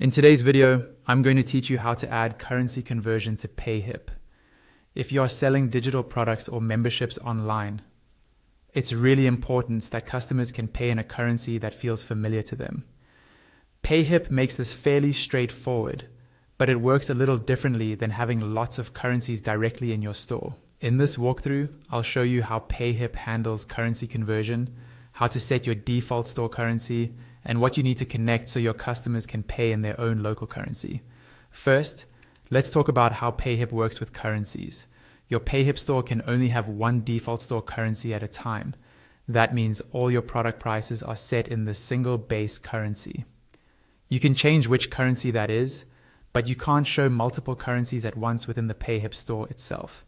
In today's video, I'm going to teach you how to add currency conversion to Payhip. If you are selling digital products or memberships online, it's really important that customers can pay in a currency that feels familiar to them. Payhip makes this fairly straightforward, but it works a little differently than having lots of currencies directly in your store. In this walkthrough, I'll show you how Payhip handles currency conversion, how to set your default store currency, and what you need to connect so your customers can pay in their own local currency. First, let's talk about how Payhip works with currencies. Your Payhip store can only have one default store currency at a time. That means all your product prices are set in the single base currency. You can change which currency that is, but you can't show multiple currencies at once within the Payhip store itself.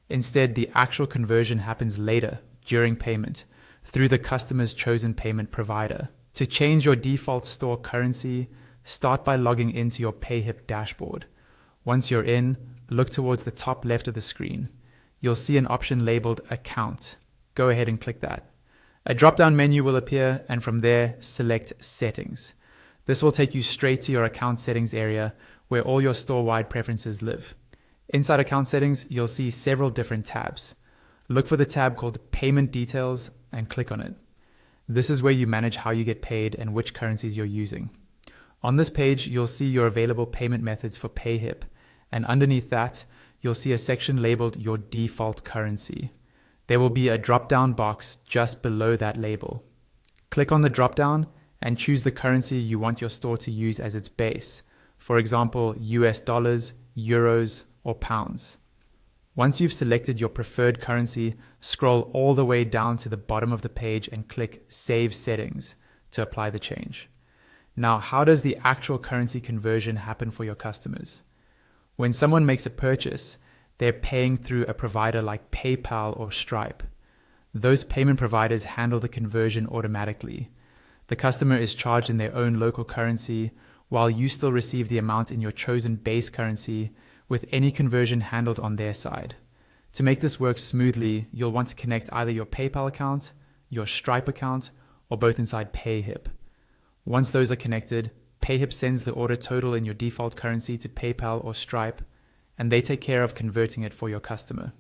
Instead, the actual conversion happens later, during payment, through the customer's chosen payment provider. To change your default store currency, start by logging into your Payhip dashboard. Once you're in, look towards the top left of the screen. You'll see an option labeled Account. Go ahead and click that. A drop-down menu will appear, and from there, select Settings. This will take you straight to your account settings area where all your store-wide preferences live. Inside account settings, you'll see several different tabs. Look for the tab called Payment Details and click on it. This is where you manage how you get paid and which currencies you're using. On this page, you'll see your available payment methods for Payhip, and underneath that, you'll see a section labeled Your Default Currency. There will be a drop-down box just below that label. Click on the drop-down and choose the currency you want your store to use as its base, for example, US dollars, euros, or pounds. Once you've selected your preferred currency, scroll all the way down to the bottom of the page and click Save Settings to apply the change. Now, how does the actual currency conversion happen for your customers? When someone makes a purchase, they're paying through a provider like PayPal or Stripe. Those payment providers handle the conversion automatically. The customer is charged in their own local currency, while you still receive the amount in your chosen base currency, with any conversion handled on their side. To make this work smoothly, you'll want to connect either your PayPal account, your Stripe account, or both inside Payhip. Once those are connected, Payhip sends the order total in your default currency to PayPal or Stripe, and they take care of converting it for your customer.